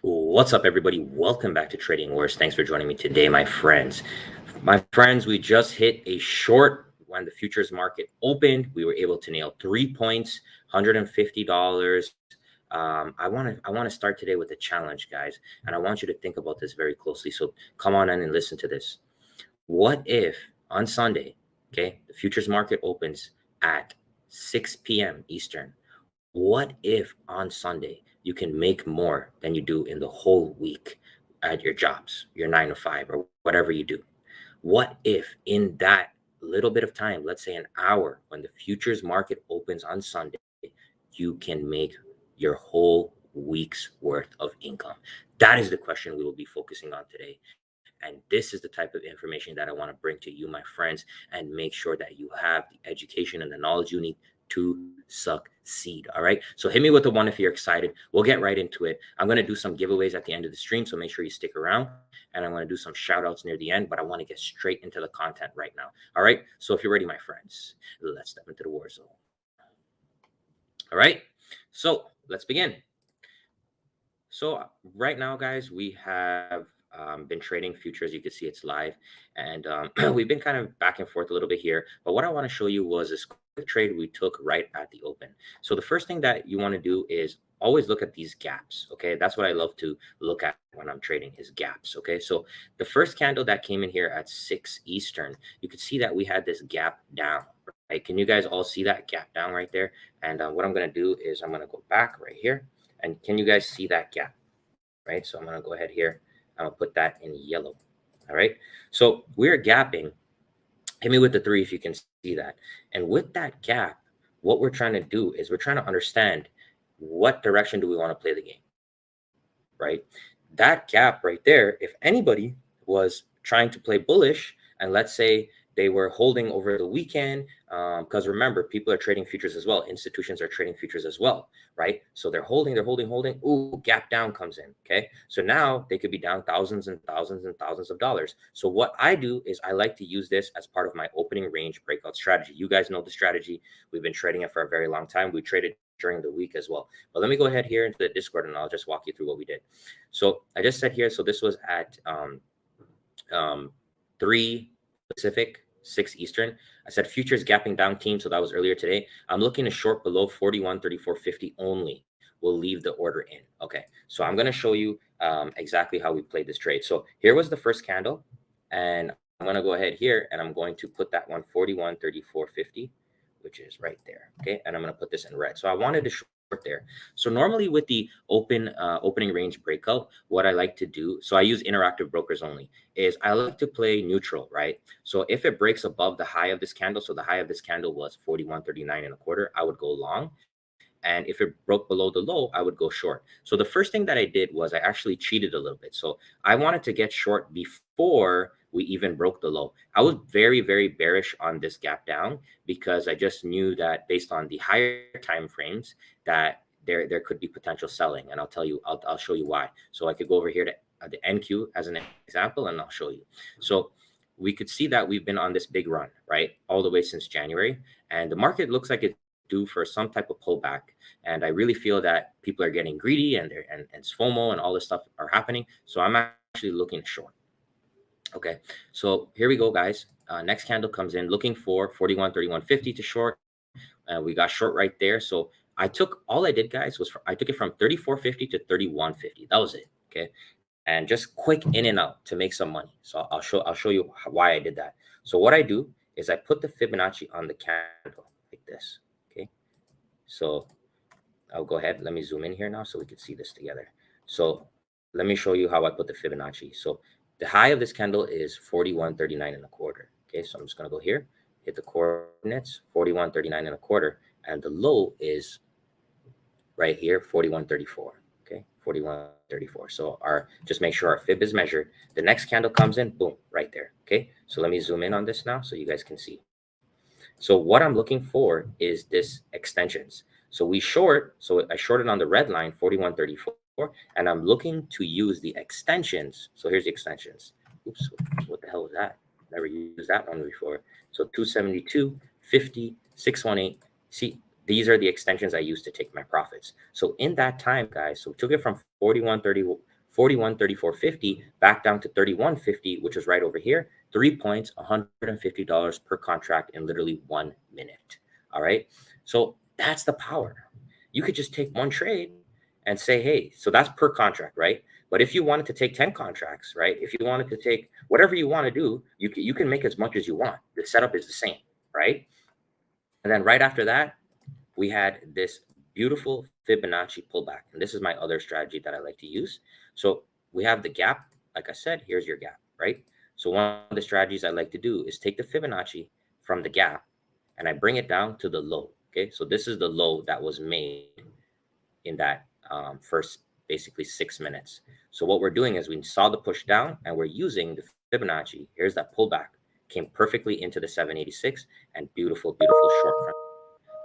What's up, everybody? Welcome back to Trading Wars. Thanks for joining me today, my friends. My friends, we just hit a short when the futures market opened. We were able to nail 3 points, $150. I want to start today with a challenge, guys, and I want you to think about this very closely. So come on in and listen to this. What if on Sunday, okay, the futures market opens at 6 p.m. Eastern? What if on Sunday you can make more than you do in the whole week at your jobs, your 9 to 5, or whatever you do? What if in that little bit of time, let's say an hour, when the futures market opens on Sunday, you can make your whole week's worth of income? That is the question we will be focusing on today. And this is the type of information that I want to bring to you, my friends, and make sure that you have the education and the knowledge you need to succeed. All right. So hit me with the one if you're excited. We'll get right into it. I'm going to do some giveaways at the end of the stream, so make sure you stick around. And I'm going to do some shout outs near the end, but I want to get straight into the content right now. All right. So if you're ready, my friends, let's step into the war zone. All right. So let's begin. So right now, guys, we have been trading futures. You can see it's live, and we've been kind of back and forth a little bit here. But what I want to show you was this quick trade we took right at the open. So the first thing that you want to do is always look at these gaps. Okay, that's what I love to look at when I'm trading, is gaps. Okay, so the first candle that came in here at 6 Eastern, you could see that we had this gap down. Right? Can you guys all see that gap down right there? And what I'm going to do is I'm going to go back right here. And can you guys see that gap? Right. So I'm going to go ahead here. I'm going to put that in yellow. All right. So we're gapping. Hit me with the 3 if you can see that. And with that gap, what we're trying to do is we're trying to understand what direction do we want to play the game. Right. That gap right there, if anybody was trying to play bullish, and let's say they were holding over the weekend, because remember, people are trading futures as well. Institutions are trading futures as well, right? So they're holding. Ooh, gap down comes in, okay? So now they could be down thousands and thousands and thousands of dollars. So what I do is I like to use this as part of my opening range breakout strategy. You guys know the strategy. We've been trading it for a very long time. We traded during the week as well. But let me go ahead here into the Discord and I'll just walk you through what we did. So I just said here, so this was at 3 Pacific, 6 Eastern. I said futures gapping down team, so that was earlier today. I'm looking to short below 41.3450 only. We'll leave the order in. Okay, so I'm going to show you exactly how we played this trade. So here was the first candle, and I'm going to go ahead here, and I'm going to put that one 41.3450, which is right there. Okay, and I'm going to put this in red. So I wanted to short there. So normally with the opening range breakout, what I like to do, so I use interactive brokers only, is I like to play neutral, right? So if it breaks above the high of this candle, so the high of this candle was 41.39 1/4, I would go long. And if it broke below the low, I would go short. So the first thing that I did was I actually cheated a little bit. So I wanted to get short before we even broke the low. I was very, very bearish on this gap down because I just knew that based on the higher time frames that there could be potential selling. And I'll tell you, I'll show you why. So I could go over here to the NQ as an example, and I'll show you. So we could see that we've been on this big run, right? All the way since January. And the market looks like it's due for some type of pullback, and I really feel that people are getting greedy and FOMO and all this stuff are happening. So I'm actually looking short. Okay, so here we go, guys. Next candle comes in looking for 41.3150 to short. We got short right there. So I took, all I did, guys, was I took it from 34.50 to 31.50. That was it. Okay, and just quick in and out to make some money. So I'll show you why I did that. So what I do is I put the Fibonacci on the candle like this. So I'll go ahead. Let me zoom in here now so we can see this together. So let me show you how I put the Fibonacci. So the high of this candle is 41.39 1/4. Okay, so I'm just going to go here, hit the coordinates, 41.39 1/4. And the low is right here, 41.34. Okay, 41.34. So just make sure our fib is measured. The next candle comes in, boom, right there. Okay, so let me zoom in on this now so you guys can see. So what I'm looking for is this extensions. So we short, so I shorted on the red line 41.34, and I'm looking to use the extensions. So here's the extensions. Oops, what the hell was that? Never used that one before. So 272, 50, 618. See, these are the extensions I used to take my profits. So in that time, guys, so we took it from 41.30 41.3450 back down to 31.50, which was right over here. 3 points, $150 per contract in literally 1 minute. All right. So that's the power. You could just take one trade and say, hey, so that's per contract, right? But if you wanted to take 10 contracts, right? If you wanted to take whatever you want to do, you can make as much as you want. The setup is the same, right? And then right after that, we had this beautiful Fibonacci pullback. And this is my other strategy that I like to use. So we have the gap. Like I said, here's your gap, right? So one of the strategies I like to do is take the Fibonacci from the gap and I bring it down to the low. Okay, so this is the low that was made in that first basically 6 minutes. So what we're doing is we saw the push down and we're using the Fibonacci. Here's that pullback, came perfectly into the 786 and beautiful, beautiful short front.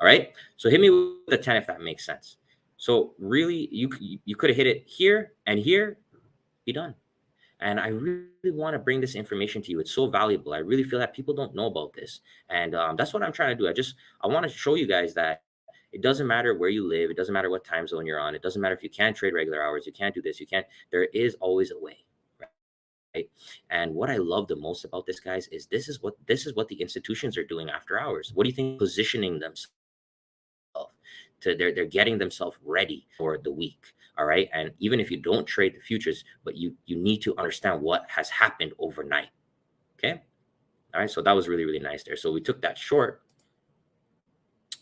All right, so hit me with a 10 if that makes sense. So really, you could have hit it here and here, be done. And I really want to bring this information to you. It's so valuable. I really feel that people don't know about this. And that's what I'm trying to do. I want to show you guys that it doesn't matter where you live. It doesn't matter what time zone you're on. It doesn't matter if you can't trade regular hours. You can't do this. You can't. There is always a way. Right? And what I love the most about this, guys, is this is what the institutions are doing after hours. What do you think? Positioning themselves. They're getting themselves ready for the week. All right. And even if you don't trade the futures, but you need to understand what has happened overnight. Okay. All right. So that was really, really nice there. So we took that short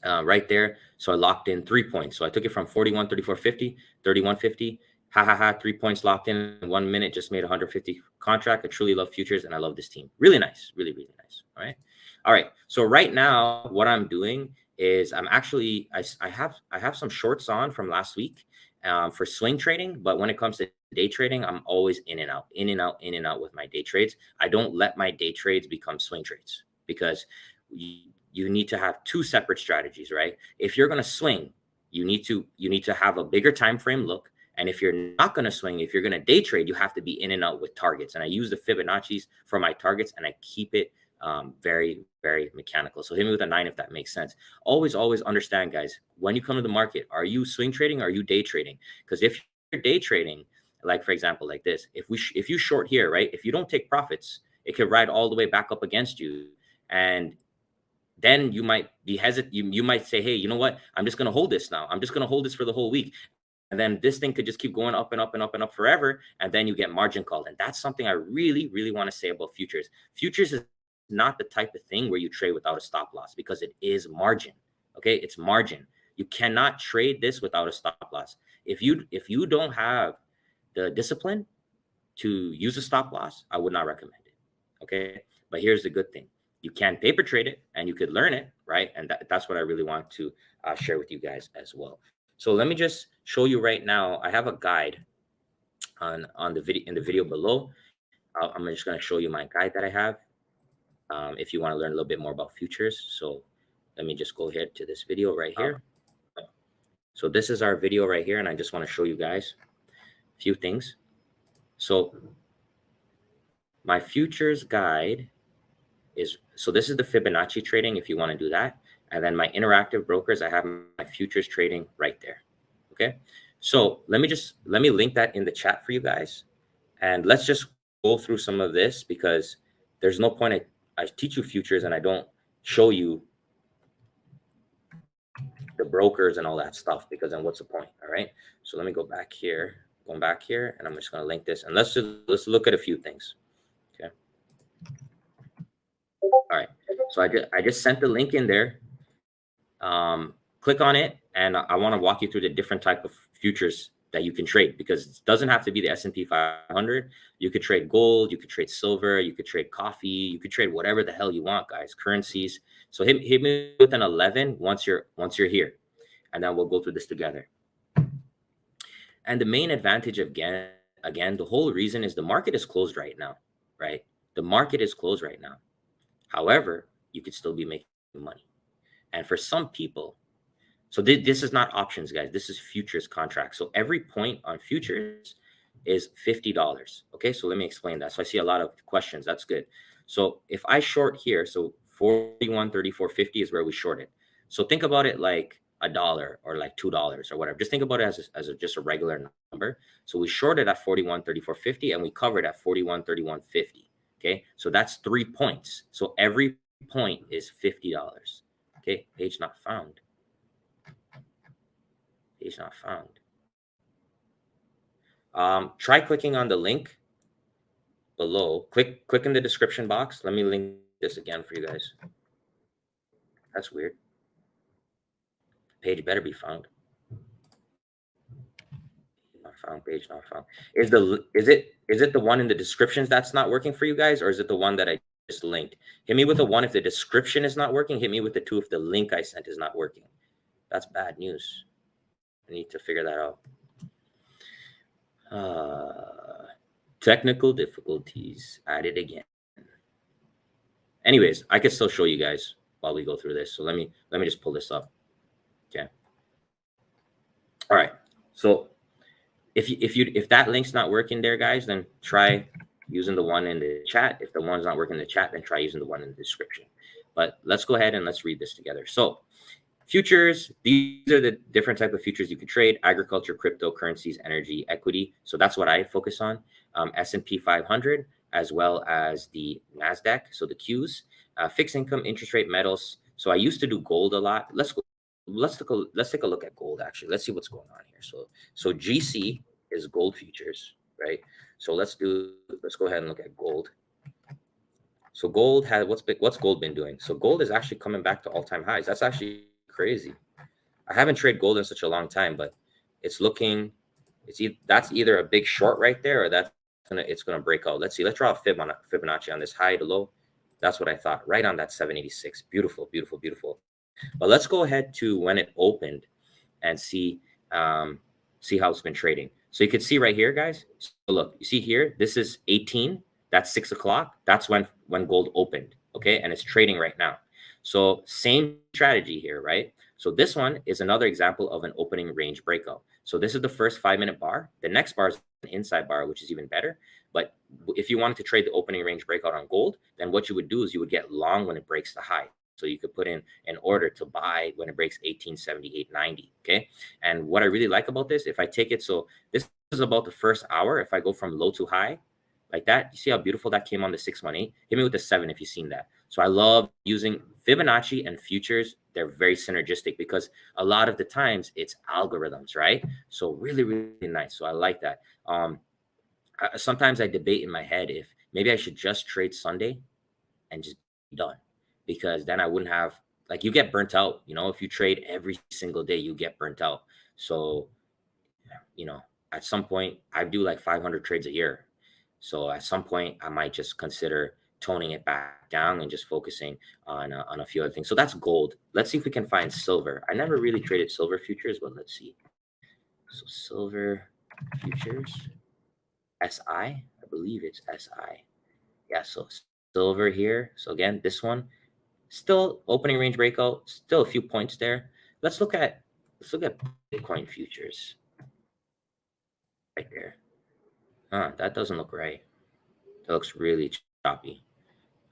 right there. So I locked in 3 points. So I took it from 41.3450, 31.50. Ha ha ha. 3 points locked in 1 minute. Just made 150 contract. I truly love futures and I love this team. Really nice. Really, really nice. All right. All right. So right now, what I'm doing is I'm actually I have some shorts on from last week for swing trading, but when it comes to day trading, I'm always in and out with my day trades. I don't let my day trades become swing trades because you need to have two separate strategies, right? If you're going to swing, you need to have a bigger time frame look. And if you're not going to swing, if you're going to day trade, you have to be in and out with targets. And I use the Fibonacci's for my targets and I keep it very, very mechanical. So hit me with a 9 if that makes sense. Always understand, guys, when you come to the market, are you swing trading or are you day trading? Because if you're day trading, like for example, like this, if you short here, right? If you don't take profits, it could ride all the way back up against you. And then you might be hesitant. You might say, hey, you know what? I'm just going to hold this now. I'm just going to hold this for the whole week. And then this thing could just keep going up and up and up and up forever. And then you get margin called. And that's something I really, really want to say about futures. Futures is not the type of thing where you trade without a stop loss because it is margin. Okay, it's margin. You cannot trade this without a stop loss. If you don't have the discipline to use a stop loss, I would not recommend it. Okay, but here's the good thing: you can paper trade it and you could learn it, right? And that's what I really want to share with you guys as well. So let me just show you right now. I have a guide on the video in the video below. I'm just going to show you my guide that I have. If you want to learn a little bit more about futures. So let me just go ahead to this video right here. So this is our video right here. And I just want to show you guys a few things. So my futures guide is, so this is the Fibonacci trading if you want to do that. And then my interactive brokers, I have my futures trading right there. Okay. So let me link that in the chat for you guys. And let's just go through some of this because there's no point I teach you futures and I don't show you the brokers and all that stuff because then what's the point? All right. So let me go back here, and I'm just going to link this and let's look at a few things. Okay. All right. So I just sent the link in there. Click on it and I want to walk you through the different type of futures that you can trade because it doesn't have to be the SP 500. You could trade gold, you could trade silver, you could trade coffee, you could trade whatever the hell you want, guys. Currencies. So hit me with an 11 once you're here, and then we'll go through this together. And the main advantage again, the whole reason is the market is closed right now, right? The market is closed right now. However, you could still be making money. And for some people, so this is not options, guys. This is futures contracts. So every point on futures is $50. Okay, so let me explain that. So I see a lot of questions. That's good. So if I short here, so 41.3450 is where we shorted. So think about it like $1 or like $2 or whatever. Just think about it as just a regular number. So we shorted at 41.3450 and we covered at 41.3150. Okay, so that's 3 points. So every point is $50. Okay, page not found. Page not found. Try clicking on the link below. Click in the description box. Let me link this again for you guys. That's weird. Page better be found. Not found. Page not found. Is it the one in the descriptions that's not working for you guys, or is it the one that I just linked? Hit me with the one if the description is not working. Hit me with the 2 if the link I sent is not working. That's bad news. I need to figure that out. Technical difficulties added again. Anyways, I can still show you guys while we go through this. So let me just pull this up. Okay. All right. So if that link's not working there, guys, then try using the one in the chat. If the one's not working in the chat, then try using the one in the description. But let's go ahead and let's read this together. So futures, these are the different type of futures you can trade: agriculture, cryptocurrencies, energy, equity. So that's what I focus on. S&P 500, as well as the NASDAQ, so the Qs, fixed income, interest rate, metals. So I used to do gold a lot. Let's take a look at gold, actually. Let's see what's going on here. So GC is gold futures, right? So let's go ahead and look at gold. So gold had what's gold been doing? So gold is actually coming back to all-time highs. That's actually crazy. I haven't traded gold in such a long time, but it's looking, that's either a big short right there, or it's gonna break out. Let's see. Let's draw a Fibonacci on this high to low. That's what I thought. Right on that 786. Beautiful, beautiful, beautiful. But let's go ahead to when it opened and see how it's been trading. So you can see right here, guys. So look, you see here, this is 18. That's 6 o'clock. That's when gold opened. Okay, and it's trading right now. So same strategy here, right? So this one is another example of an opening range breakout. So this is the first 5-minute bar. The next bar is an inside bar, which is even better. But if you wanted to trade the opening range breakout on gold, then what you would do is you would get long when it breaks the high. So you could put in an order to buy when it breaks 1878.90. Okay. And what I really like about this, if I take it, so this is about the first hour. If I go from low to high like that, you see how beautiful that came on the 618. Hit me with the 7 if you've seen that. So I love using Fibonacci and futures. They're very synergistic because a lot of the times it's algorithms, right? So really, really nice. So I like that. Sometimes I debate in my head if maybe I should just trade Sunday and just be done, because then I wouldn't have, like, you get burnt out. If you trade every single day, you get burnt out. So, at some point I do like 500 trades a year. So at some point I might just consider toning it back down and just focusing on a few other things. So that's gold. Let's see if we can find silver. I never really traded silver futures, but let's see. So silver futures, SI, I believe it's SI. Yeah, so silver here. So again, this one, still opening range breakout, still a few points there. Let's look at Bitcoin futures right there. That doesn't look right. That looks really choppy.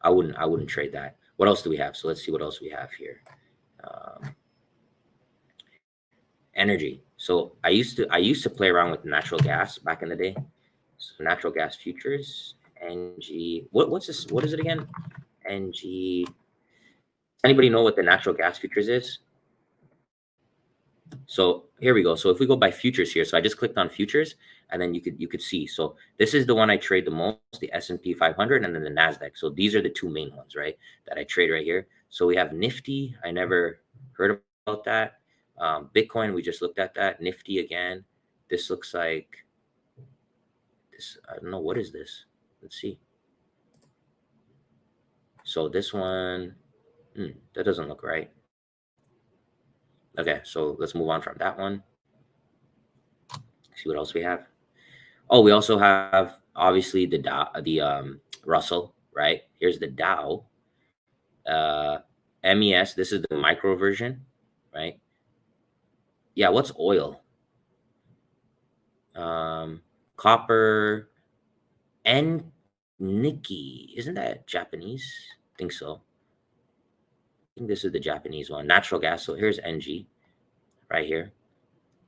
I wouldn't trade that. What else do we have? So let's see what else we have here. Energy. So I used to play around with natural gas back in the day. So natural gas futures, NG. What's this? What is it again? NG. Anybody know what the natural gas futures is? So here we go. So if we go by futures here, so I just clicked on futures, and then you could see. So this is the one I trade the most, the S&P 500, and then the NASDAQ. So these are the two main ones, right, that I trade right here. So we have Nifty. I never heard about that. Bitcoin, we just looked at that. Nifty again. This looks like this. I don't know. What is this? Let's see. So this one, that doesn't look right. Okay, so let's move on from that one. See what else we have. Oh, we also have obviously the Dow, the Russell, right? Here's the Dow. MES, this is the micro version, right? Yeah, what's oil? Copper and Nikki. Isn't that Japanese? I think so. I think this is the Japanese one. Natural gas. So here's NG. right here.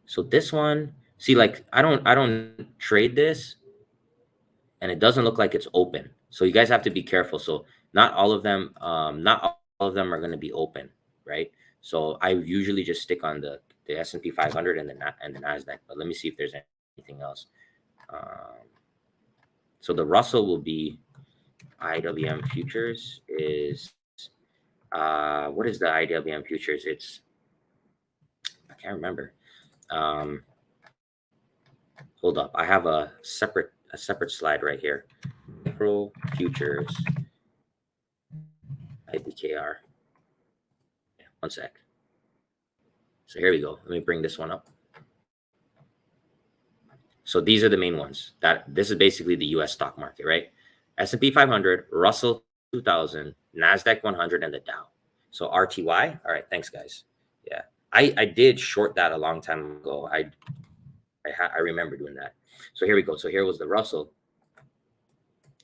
So this one, see, like I don't trade this, and it doesn't look like it's open. So you guys have to be careful. So not all of them are going to be open, right? So I usually just stick on the S&P 500 and the Nasdaq. But let me see if there's anything else. So the Russell will be IWM futures is what is the IWM futures? I can't remember. Hold up, I have a separate slide right here. Pro futures IBKR. One sec. So here we go. Let me bring this one up. So these are the main ones. This is basically the US stock market, right? S&P 500, Russell 2000, Nasdaq 100, and the Dow. So RTY. All right, thanks guys. Yeah, I did short that a long time ago. I remember doing that. So here we go. So here was the Russell.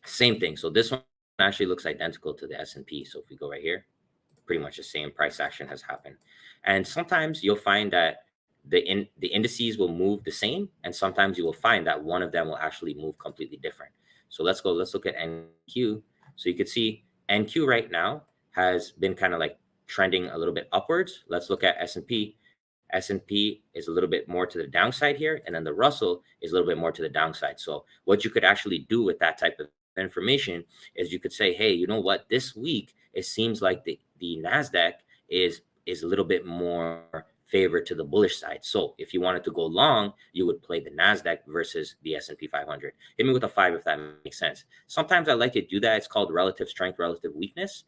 Same thing. So this one actually looks identical to the S&P. So if we go right here, pretty much the same price action has happened. And sometimes you'll find that the indices will move the same, and sometimes you will find that one of them will actually move completely different. So let's look at NQ. So you can see NQ right now has been kind of like trending a little bit upwards. Let's look at S&P. S&P is a little bit more to the downside here, and then the Russell is a little bit more to the downside. So what you could actually do with that type of information is you could say, hey, you know what, this week it seems like the Nasdaq is a little bit more favored to the bullish side. So if you wanted to go long, you would play the Nasdaq versus the S&P 500. Hit me with a 5 if that makes sense. Sometimes I like to do that. It's called relative strength, relative weakness.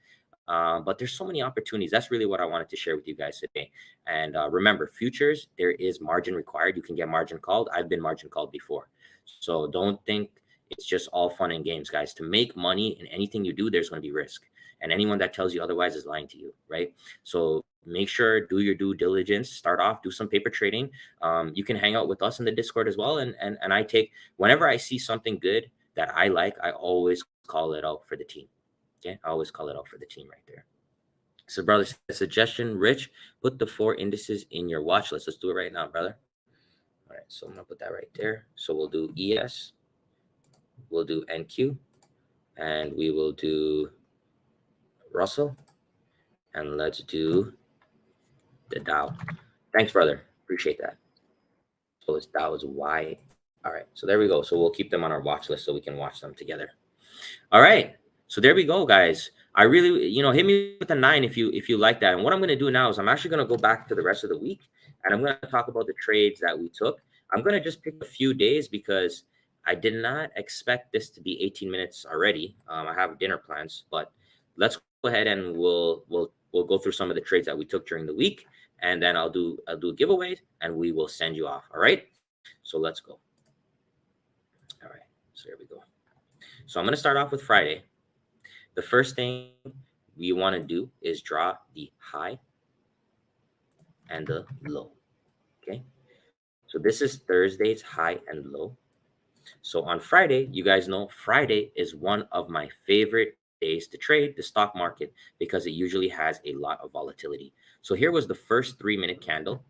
But there's so many opportunities. That's really what I wanted to share with you guys today. And remember, futures, there is margin required. You can get margin called. I've been margin called before. So don't think it's just all fun and games, guys. To make money in anything you do, there's going to be risk. And anyone that tells you otherwise is lying to you, right? So make sure, do your due diligence, start off, do some paper trading. You can hang out with us in the Discord as well. And I take, whenever I see something good that I like, I always call it out for the team. Okay, I always call it out for the team right there. So, brother, suggestion, Rich, put the 4 indices in your watch list. Let's do it right now, brother. All right, so I'm gonna put that right there. So we'll do ES, we'll do NQ, and we will do Russell, and let's do the Dow. Thanks, brother. Appreciate that. So this Dow is Y. All right, so there we go. So we'll keep them on our watch list so we can watch them together. All right. So there we go, guys. I really, hit me with a 9 if you like that. And what I'm going to do now is I'm actually going to go back to the rest of the week, and I'm going to talk about the trades that we took. I'm going to just pick a few days because I did not expect this to be 18 minutes already. I have dinner plans, but let's go ahead and we'll go through some of the trades that we took during the week, and then I'll do a giveaway, and we will send you off. All right. So let's go. All right. So here we go. So I'm going to start off with Friday. The first thing we want to do is draw the high and the low. Okay. So this is Thursday's high and low. So on Friday, you guys know Friday is one of my favorite days to trade the stock market because it usually has a lot of volatility. So here was the first 3-minute candle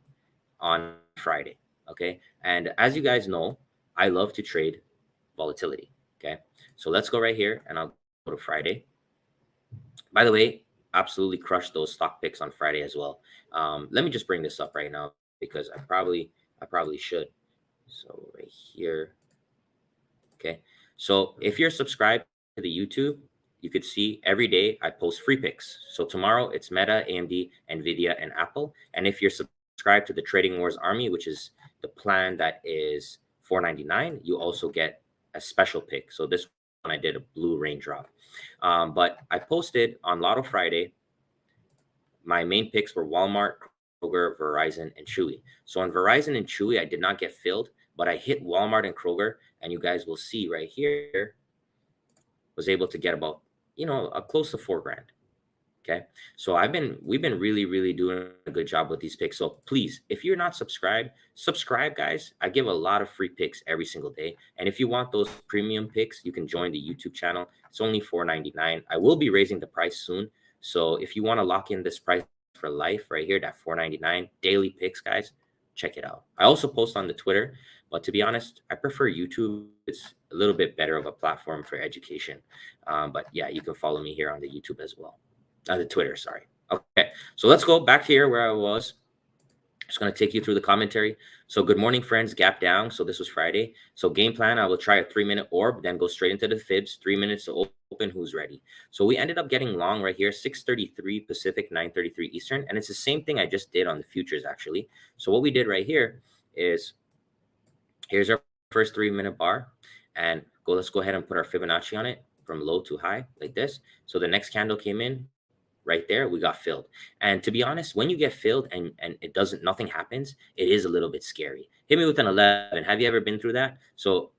on Friday. Okay. And as you guys know, I love to trade volatility. Okay. So let's go right here and I'll go to Friday. By the way, absolutely crushed those stock picks on Friday as well. Let me just bring this up right now because I probably should. So right here. Okay. So if you're subscribed to the YouTube, you could see every day I post free picks. So tomorrow it's Meta, AMD, Nvidia, and Apple. And if you're subscribed to the Trading Wars Army, which is the plan that is $4.99, you also get a special pick. So this one I did a blue raindrop. But I posted on Lotto Friday, my main picks were Walmart, Kroger, Verizon, and Chewy. So on Verizon and Chewy, I did not get filled, but I hit Walmart and Kroger, and you guys will see right here, was able to get about, close to $4,000. Okay. So we've been really doing a good job with these picks. So please, if you're not subscribed, subscribe, guys. I give a lot of free picks every single day. And if you want those premium picks, you can join the YouTube channel. It's only $4.99. I will be raising the price soon. So if you want to lock in this price for life right here, that $4.99 daily picks, guys, check it out. I also post on the Twitter, but to be honest, I prefer YouTube. It's a little bit better of a platform for education. But yeah, you can follow me here on the YouTube as well. The Twitter, sorry. Okay, so let's go back here where I was. Just going to take you through the commentary. So good morning, friends. Gap down. So this was Friday. So game plan, I will try a 3-minute orb, then go straight into the fibs. 3 minutes to open. Who's ready? So we ended up getting long right here, 6:33 Pacific, 9:33 Eastern. And it's the same thing I just did on the futures, actually. So what we did right here is, here's our first 3-minute bar. And let's go ahead and put our Fibonacci on it from low to high like this. So the next candle came in. Right there, we got filled. And to be honest, when you get filled and it doesn't, nothing happens, it is a little bit scary. Hit me with an 11. Have you ever been through that? So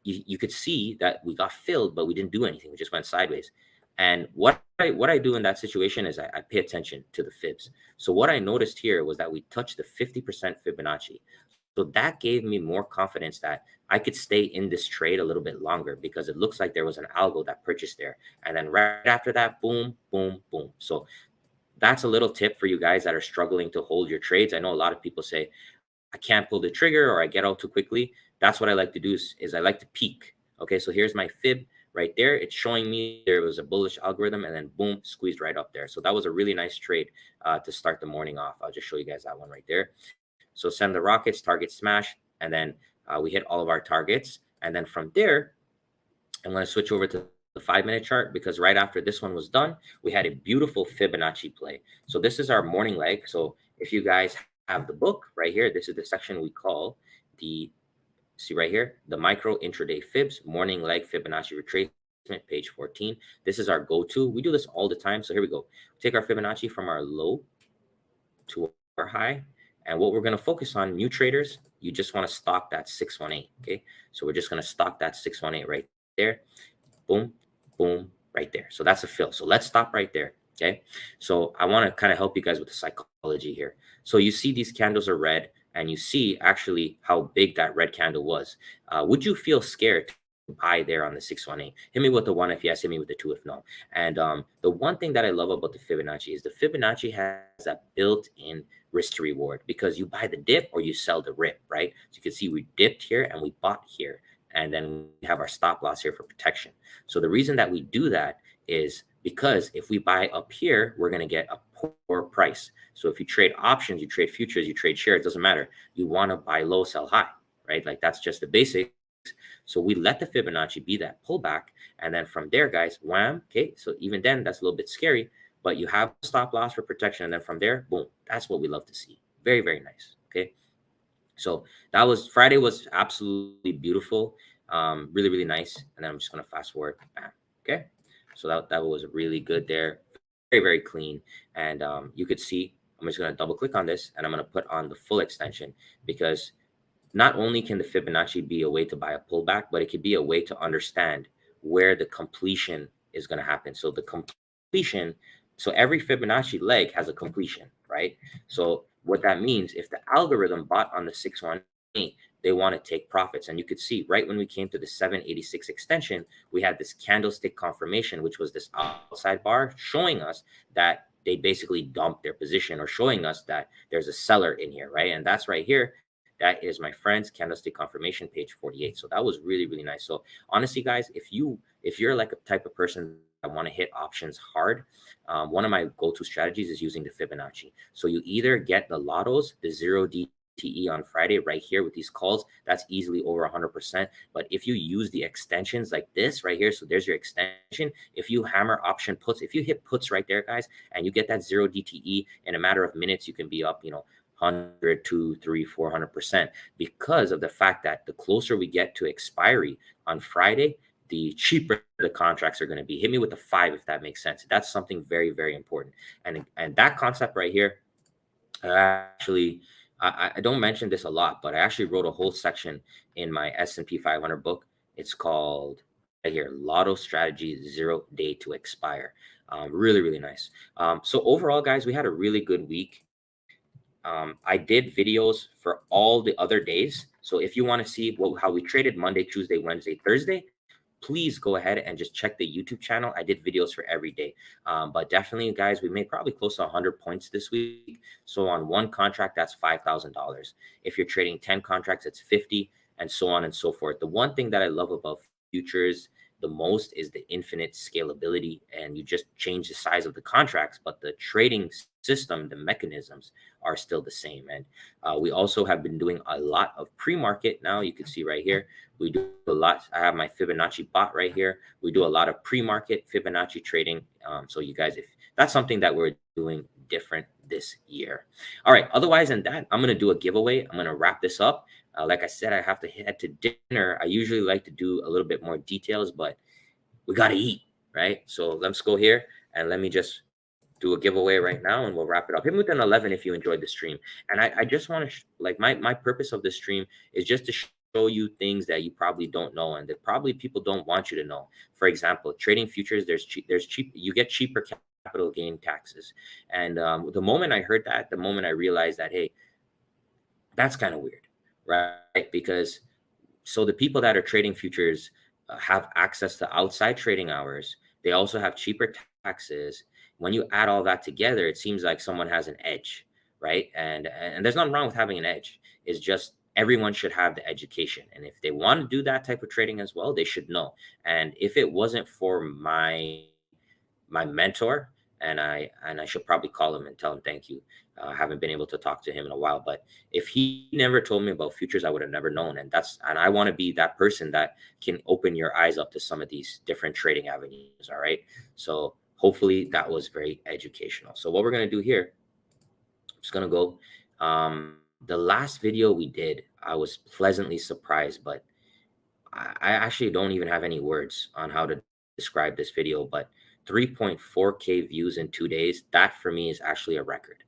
you could see that we got filled, but we didn't do anything. We just went sideways. And what I do in that situation is I pay attention to the fibs. So what I noticed here was that we touched the 50% Fibonacci. So that gave me more confidence that I could stay in this trade a little bit longer, because it looks like there was an algo that purchased there. And then right after that, boom, boom, boom. So that's a little tip for you guys that are struggling to hold your trades. I know a lot of people say, I can't pull the trigger or I get out too quickly. That's what I like to do is I like to peek. Okay, so here's my fib right there. It's showing me there was a bullish algorithm, and then boom, squeezed right up there. So that was a really nice trade to start the morning off. I'll just show you guys that one right there. So send the rockets, target smash, and then we hit all of our targets. And then from there, I'm going to switch over to the 5-minute chart, because right after this one was done, we had a beautiful Fibonacci play. So this is our morning leg. So if you guys have the book right here, this is the section we call the, see right here, the micro intraday fibs, morning leg Fibonacci retracement, page 14. This is our go-to. We do this all the time. So here we go. Take our Fibonacci from our low to our high. And what we're going to focus on, new traders, you just want to stock that 618. Okay, so we're just going to stock that 618 right there. Boom, boom, right there. So that's a fill. So let's stop right there. Okay, so I want to kind of help you guys with the psychology here. So you see these candles are red, and you see actually how big that red candle was. Would you feel scared to buy there on the 618? Hit me with the 1 if yes, hit me with the 2 if no. And the one thing that I love about the Fibonacci is the Fibonacci has that built-in risk to reward, because you buy the dip or you sell the rip, right? So you can see we dipped here and we bought here, and then we have our stop loss here for protection. So the reason that we do that is because if we buy up here, we're going to get a poor price. So if you trade options, you trade futures, you trade shares, it doesn't matter. You want to buy low, sell high, right? Like that's just the basics. So we let the Fibonacci be that pullback. And then from there, guys, wham. Okay, so even then, that's a little bit scary, but you have stop loss for protection. And then from there, boom, that's what we love to see. Very, very nice. Okay. So that was Friday, was absolutely beautiful. Really, really nice. And then I'm just going to fast forward. Bam. Okay. So that was really good there. Very, very clean. And you could see, I'm just going to double click on this, and I'm going to put on the full extension, because not only can the Fibonacci be a way to buy a pullback, but it could be a way to understand where the completion is going to happen. So the completion, so every Fibonacci leg has a completion, right? So what that means, if the algorithm bought on the 618, they want to take profits. And you could see right when we came to the 786 extension, we had this candlestick confirmation, which was this outside bar showing us that they basically dumped their position, or showing us that there's a seller in here, right? And that's right here. That is my friend's candlestick confirmation, page 48. So that was really, really nice. So honestly, guys, if you're like a type of person that want to hit options hard, one of my go-to strategies is using the Fibonacci. So you either get the lottos, the 0 DTE on Friday right here with these calls, that's easily over 100%. But if you use the extensions like this right here, so there's your extension. If you hammer option puts, if you hit puts right there, guys, and you get that 0 DTE in a matter of minutes, you can be up, 100, 2, 3, 400%, because of the fact that the closer we get to expiry on Friday, the cheaper the contracts are going to be. Hit me with the 5 if that makes sense. That's something very, very important. And that concept right here, actually, I don't mention this a lot, but I actually wrote a whole section in my S&P 500 book. It's called right here, Lotto Strategy 0 Day to Expire. Really, really nice. So overall, guys, we had a really good week. I did videos for all the other days. So if you want to see how we traded Monday, Tuesday, Wednesday, Thursday, please go ahead and just check the YouTube channel. I did videos for every day. But definitely, guys, we made probably close to 100 points this week. So on one contract, that's $5,000. If you're trading 10 contracts, it's 50, and so on and so forth. The one thing that I love about futures the most is the infinite scalability, and you just change the size of the contracts, but the trading system, the mechanisms are still the same. And we also have been doing a lot of pre-market. Now you can see right here, we do a lot. I have my Fibonacci bot right here. We do a lot of pre-market Fibonacci trading. So you guys, if that's something that we're doing different this year. All right. Otherwise than that, I'm going to do a giveaway. I'm going to wrap this up. Like I said, I have to head to dinner. I usually like to do a little bit more details, but we got to eat, right? So let's go here and let me just do a giveaway right now and we'll wrap it up. Hit me with an 11 if you enjoyed the stream. And I just want to, like, my purpose of this stream is just to show you things that you probably don't know and that probably people don't want you to know. For example, trading futures, there's cheap, you get cheaper capital gain taxes. And the moment I heard that, the moment I realized that, hey, that's kind of weird, right? Because so the people that are trading futures have access to outside trading hours. They also have cheaper taxes. When you add all that together, it seems like someone has an edge, right? And there's nothing wrong with having an edge. It's just everyone should have the education. And if they want to do that type of trading as well, they should know. And if it wasn't for my mentor, and I should probably call him and tell him thank you. I haven't been able to talk to him in a while, but if he never told me about futures, I would have never known. And I want to be that person that can open your eyes up to some of these different trading avenues. All right. So hopefully that was very educational. So what we're going to do here, I'm just going to go. The last video we did, I was pleasantly surprised, but I actually don't even have any words on how to describe this video, but 3.4K views in 2 days. That for me is actually a record.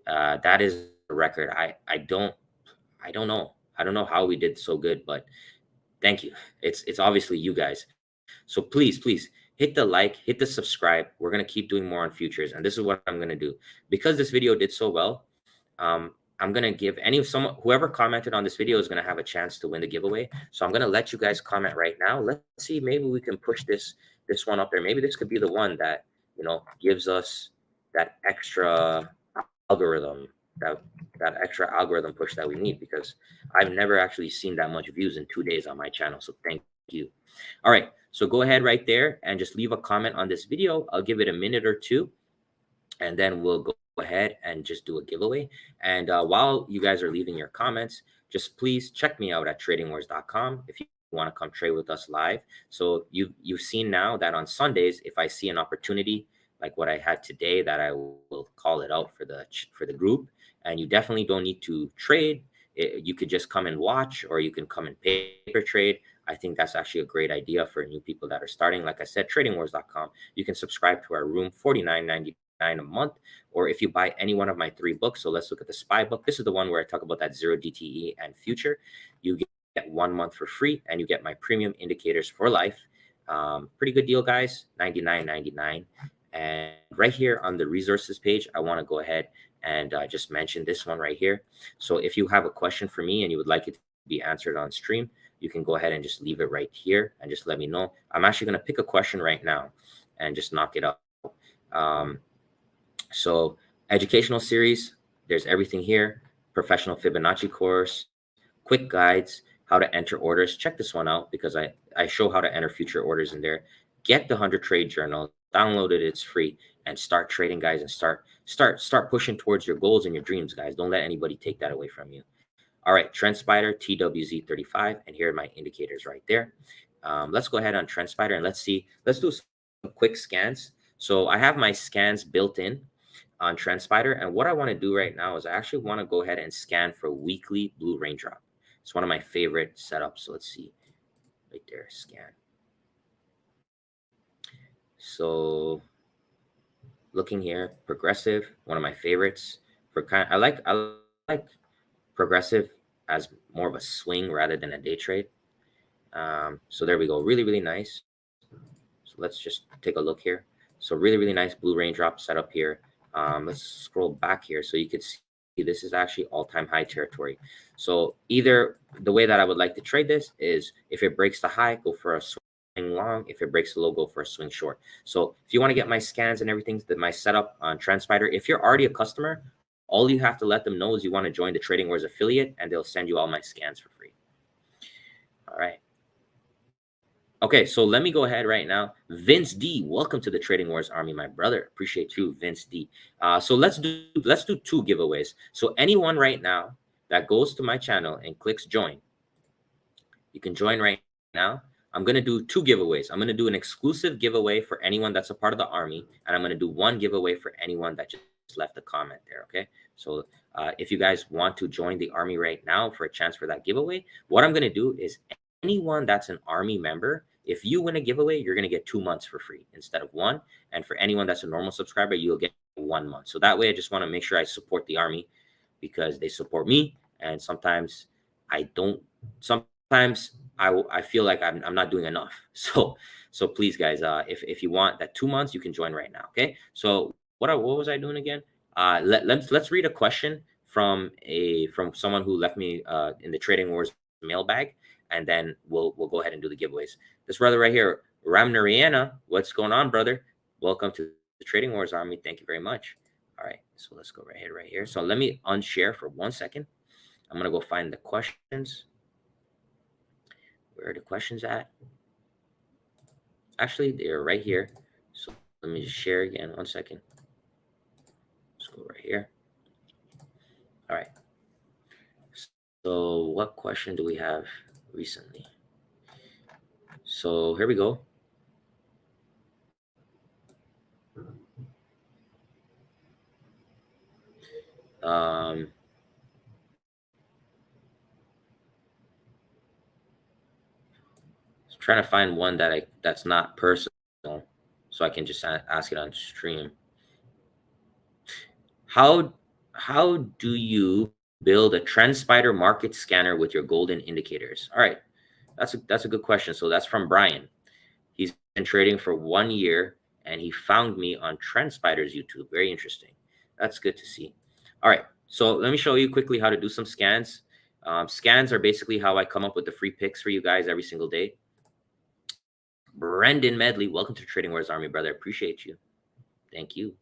That is a record. I don't know. I don't know how we did so good, but thank you. It's obviously you guys. So please hit the like, hit the subscribe. We're going to keep doing more on futures. And this is what I'm going to do. Because this video did so well, I'm going to give whoever commented on this video is going to have a chance to win the giveaway. So I'm going to let you guys comment right now. Let's see, maybe we can push this one up there. Maybe this could be the one that, gives us that extra algorithm, that extra algorithm push that we need, because I've never actually seen that much views in 2 days on my channel. So thank you. All right. So go ahead right there and just leave a comment on this video. I'll give it a minute or two, and then we'll go ahead and just do a giveaway. And while you guys are leaving your comments, just please check me out at tradingwars.com if you want to come trade with us live. So you've seen now that on Sundays, if I see an opportunity like what I had today, that I will call it out for the group. And you definitely don't need to trade. You could just come and watch, or you can come and paper trade. I think that's actually a great idea for new people that are starting. Like I said, tradingwars.com. You can subscribe to our room, $49.99 a month, or if you buy any one of my 3 books. So let's look at the SPY book. This is the one where I talk about that 0 DTE and future. You get 1 month for free, and you get my premium indicators for life. Pretty good deal, guys. $99.99. And right here on the resources page, I want to go ahead and just mention this one right here. So if you have a question for me and you would like it to be answered on stream, you can go ahead and just leave it right here and just let me know. I'm actually going to pick a question right now and just knock it up. So educational series, there's everything here. Professional Fibonacci course, quick guides, how to enter orders. Check this one out, because I show how to enter future orders in there. Get the 100 trade journal, download it. It's free, and start trading, guys, and start pushing towards your goals and your dreams, guys. Don't let anybody take that away from you. All right, Trendspider, TWZ35, and here are my indicators right there. Let's go ahead on Trendspider and let's do some quick scans. So I have my scans built in on Trendspider, and what I want to do right now is I actually want to go ahead and scan for weekly blue raindrop. It's one of my favorite setups. So let's see right there, scan. So looking here, progressive, one of my favorites. I like progressive as more of a swing rather than a day trade. So there we go. Really, really nice. So let's just take a look here. So really nice blue raindrop setup here. Let's scroll back here so you could see this is actually all-time high territory. So either the way that I would like to trade this is if it breaks the high, go for a swing long. If it breaks the low, go for a swing short. So if you want to get my scans and everything, my setup on Trendspider, if you're already a customer, all you have to let them know is you want to join the Trading Wars affiliate, and they'll send you all my scans for free. All right. Okay, so let me go ahead right now. Vince D, welcome to the Trading Wars Army, my brother. Appreciate you, Vince D. So let's do 2 giveaways. So anyone right now that goes to my channel and clicks join, you can join right now. I'm going to do 2 giveaways. I'm going to do an exclusive giveaway for anyone that's a part of the Army, and I'm going to do 1 giveaway for anyone that just left a comment there, okay? So if you guys want to join the Army right now for a chance for that giveaway, what I'm going to do is anyone that's an Army member, if you win a giveaway, you're going to get 2 months for free instead of 1. And for anyone that's a normal subscriber, you'll get 1 month. So that way, I just want to make sure I support the Army because they support me. And sometimes I don't, sometimes I feel like I'm not doing enough. So please, guys, if you want that 2 months, you can join right now. Okay. So what was I doing again? Let's read a question from someone who left me in the Trading Wars mailbag, and then we'll go ahead and do the giveaways. This brother right here, Ramnariana, what's going on, brother? Welcome to the Trading Wars Army. Thank you very much. All right, so let's go right here. So let me unshare for 1 second. I'm gonna go find the questions. Where are the questions at? Actually, they're right here. So let me just share again. 1 second. Let's go right here. All right. So what question do we have recently? So here we go. Trying to find one that's not personal, so I can just ask it on stream. How do you build a Trendspider market scanner with your golden indicators? All right, that's a good question. So that's from Brian. He's been trading for 1 year, and he found me on Trendspider's YouTube. Very interesting. That's good to see. All right, so let me show you quickly how to do some scans. Scans are basically how I come up with the free picks for you guys every single day. Brendan Medley, welcome to Trading Wars Army, brother. Appreciate you. Thank you.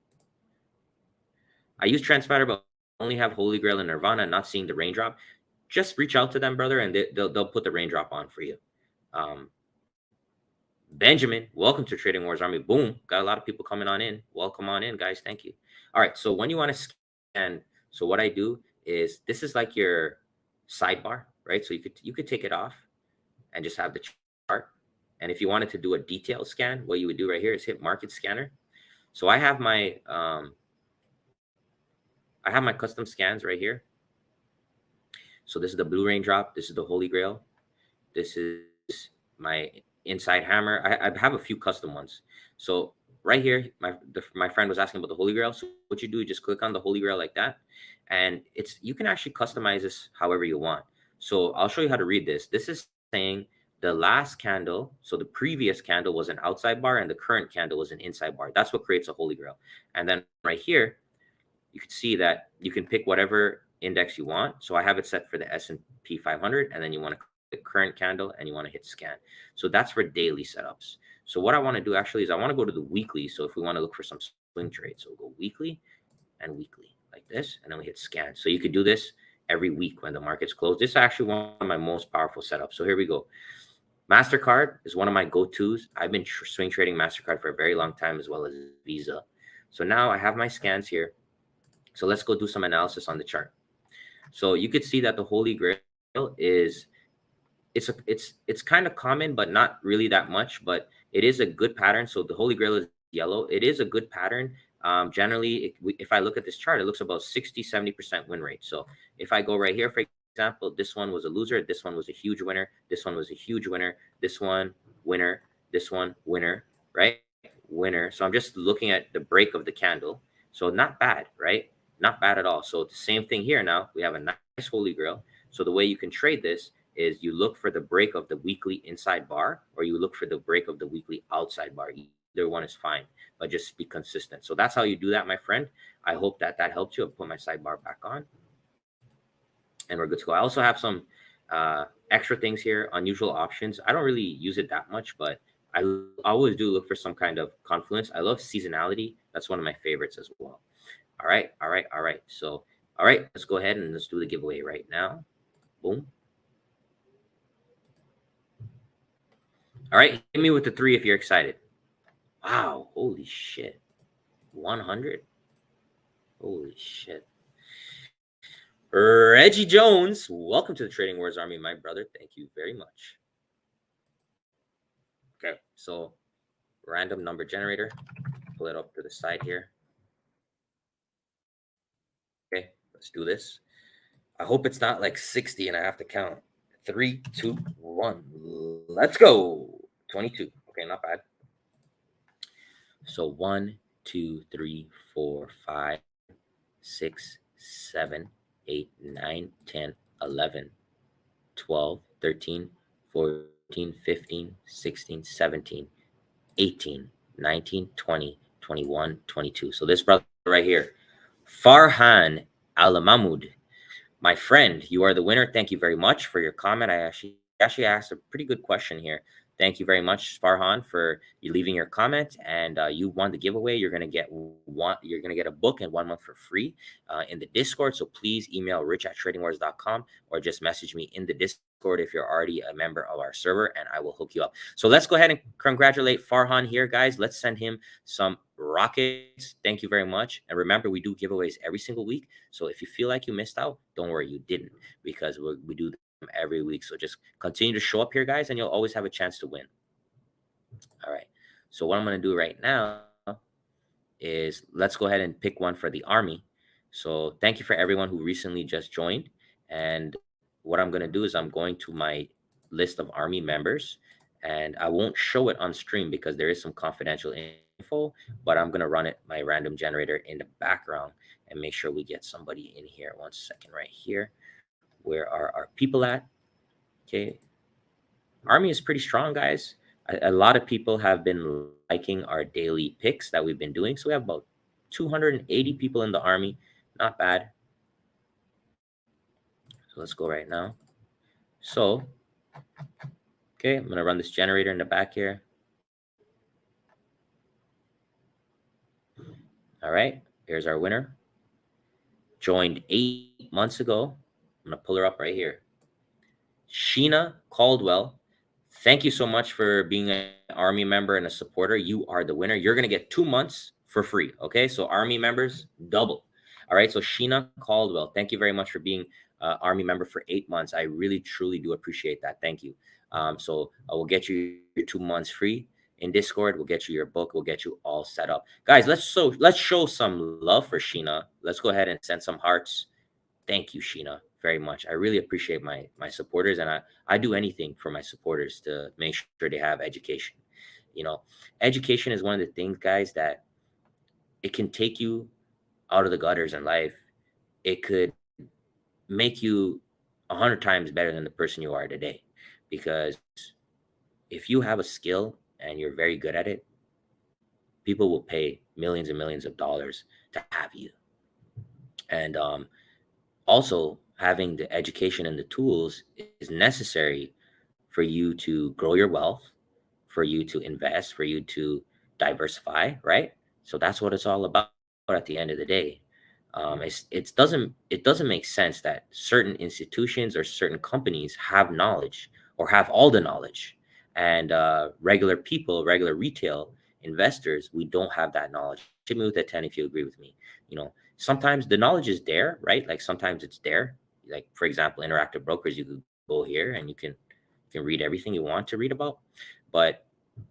I use Trendspider, but only have Holy Grail and Nirvana, not seeing the raindrop. Just reach out to them, brother, and they'll put the raindrop on for you. Benjamin, welcome to Trading Wars Army. Boom. Got a lot of people coming on in. Welcome on in, guys. Thank you. All right. So when you want to scan, so what I do is this is like your sidebar, right? So you could take it off and just have the chart. And if you wanted to do a detailed scan, what you would do right here is hit market scanner. So I have my custom scans right here. So this is the blue raindrop. This is the Holy Grail. This is my inside hammer. I have a few custom ones. So right here, my friend was asking about the Holy Grail. So what you do is just click on the Holy Grail like that. And you can actually customize this however you want. So I'll show you how to read this. This is saying the last candle, so the previous candle was an outside bar and the current candle was an inside bar. That's what creates a Holy Grail. And then right here, you can see that you can pick whatever index you want. So I have it set for the SP 500, and then you want to click the current candle and you want to hit scan. So that's for daily setups. So what I want to do actually is I want to go to the weekly. So if we want to look for some swing trades, so we'll go weekly and weekly like this, and then we hit scan. So you could do this every week when the market's closed. This is actually one of my most powerful setups. So here we go. MasterCard is one of my go-tos. I've been swing trading MasterCard for a very long time, as well as Visa. So now I have my scans here. So let's go do some analysis on the chart. So you could see that the Holy Grail is, it's kind of common, but not really that much, but it is a good pattern. So the Holy Grail is yellow. It is a good pattern. Generally, if I look at this chart, it looks about 60-70% win rate. So if I go right here, for example, this one was a loser, this one was a huge winner, this one was a huge winner, this one winner, this one winner, right? Winner. So I'm just looking at the break of the candle. So not bad, right? Not bad at all. So the same thing here. Now we have a nice Holy Grail. So the way you can trade this is you look for the break of the weekly inside bar, or you look for the break of the weekly outside bar. Either one is fine, but just be consistent. So that's how you do that, my friend. I hope that helped you. I'll put my sidebar back on, and we're good to go. I also have some extra things here, unusual options. I don't really use it that much, but I always do look for some kind of confluence. I love seasonality. That's one of my favorites as well. All right, all right, all right. So, all right, let's go ahead and let's do the giveaway right now. Boom. All right, hit me with the 3 if you're excited. Wow, holy shit. 100. Holy shit. Reggie Jones, welcome to the Trading Wars Army, my brother. Thank you very much. Okay, so random number generator. Pull it up to the side here. Okay, let's do this. I hope it's not like 60 and I have to count. 3, 2, 1. Let's go. 22. Okay, not bad. So 1, 2, 3, 4, 5, 6, 7, 8, 9, 10, 11, 12, 13, 14, 15, 16, 17, 18, 19, 20, 21, 22. So this brother right here, Farhan Al-Mahmoud, my friend, you are the winner. Thank you very much for your comment. I actually asked a pretty good question here. Thank you very much, Farhan, for you leaving your comment, and you won the giveaway. You're gonna get a book and 1 month for free in the Discord. So please email rich@tradingwars.com or just message me in the Discord if you're already a member of our server, and I will hook you up. So let's go ahead and congratulate Farhan here, guys. Let's send him some rockets. Thank you very much. And remember, we do giveaways every single week. So if you feel like you missed out, don't worry, you didn't, because we do them every week. So just continue to show up here, guys, and you'll always have a chance to win. All right. So what I'm going to do right now is let's go ahead and pick one for the army. So thank you for everyone who recently just joined. And what I'm going to do is I'm going to my list of army members, and I won't show it on stream because there is some confidential info, but I'm going to run my random generator in the background and make sure we get somebody in here. 1 second right here. Where are our people at? Okay. Army is pretty strong, guys. A lot of people have been liking our daily picks that we've been doing. So we have about 280 people in the army. Not bad. So let's go right now. So, okay, I'm going to run this generator in the back here. All right, here's our winner. Joined 8 months ago. I'm going to pull her up right here. Sheena Caldwell. Thank you so much for being an army member and a supporter. You are the winner. You're going to get 2 months for free. Okay, so army members, double. All right, so Sheena Caldwell, thank you very much for being an army member for 8 months. I really, truly do appreciate that. Thank you. So I will get you your 2 months free in Discord. We'll get you your book. We'll get you all set up. Guys, let's show some love for Sheena. Let's go ahead and send some hearts. Thank you, Sheena, very much. I really appreciate my supporters, and I do anything for my supporters to make sure they have education. You know, education is one of the things, guys, that it can take you out of the gutters in life. It could make you 100 times better than the person you are today, because if you have a skill and you're very good at it, people will pay millions and millions of dollars to have you. And also, having the education and the tools is necessary for you to grow your wealth, for you to invest, for you to diversify, right? So that's what it's all about at the end of the day. It doesn't make sense that certain institutions or certain companies have knowledge or have all the knowledge, and regular people, regular retail investors, we don't have that knowledge. Hit me with a 10 if you agree with me. You know, sometimes the knowledge is there, right? Like sometimes it's there. Like for example, Interactive Brokers, you could go here and you can read everything you want to read about, but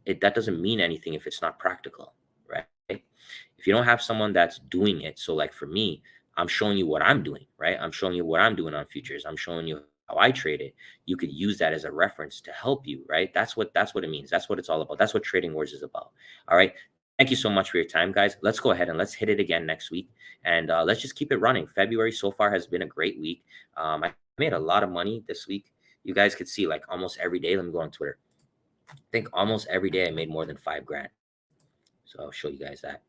that doesn't mean anything if it's not practical, right? If you don't have someone that's doing it, so like for me, I'm showing you what I'm doing, right? I'm showing you what I'm doing on futures. I'm showing you how I trade it. You could use that as a reference to help you, right? That's what it means. That's what it's all about. That's what Trading Wars is about. All right. Thank you so much for your time, guys. Let's go ahead and let's hit it again next week. And let's just keep it running. February so far has been a great week. I made a lot of money this week. You guys could see like almost every day. Let me go on Twitter. I think almost every day I made more than $5 grand. So I'll show you guys that.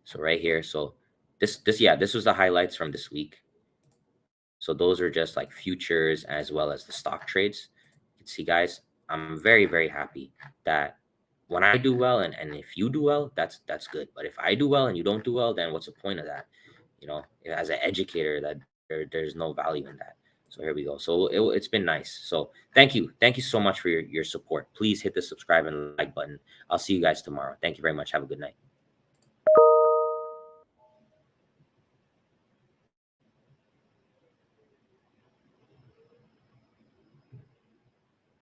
So right here. So this was the highlights from this week. So those are just like futures as well as the stock trades. You can see, guys, I'm very, very happy that when I do well and if you do well, that's good. But if I do well and you don't do well, then what's the point of that? You know, as an educator, that there's no value in that. So here we go. So it's been nice. So thank you so much for your support. Please hit the subscribe and like button. I'll see you guys tomorrow. Thank you very much. Have a good night.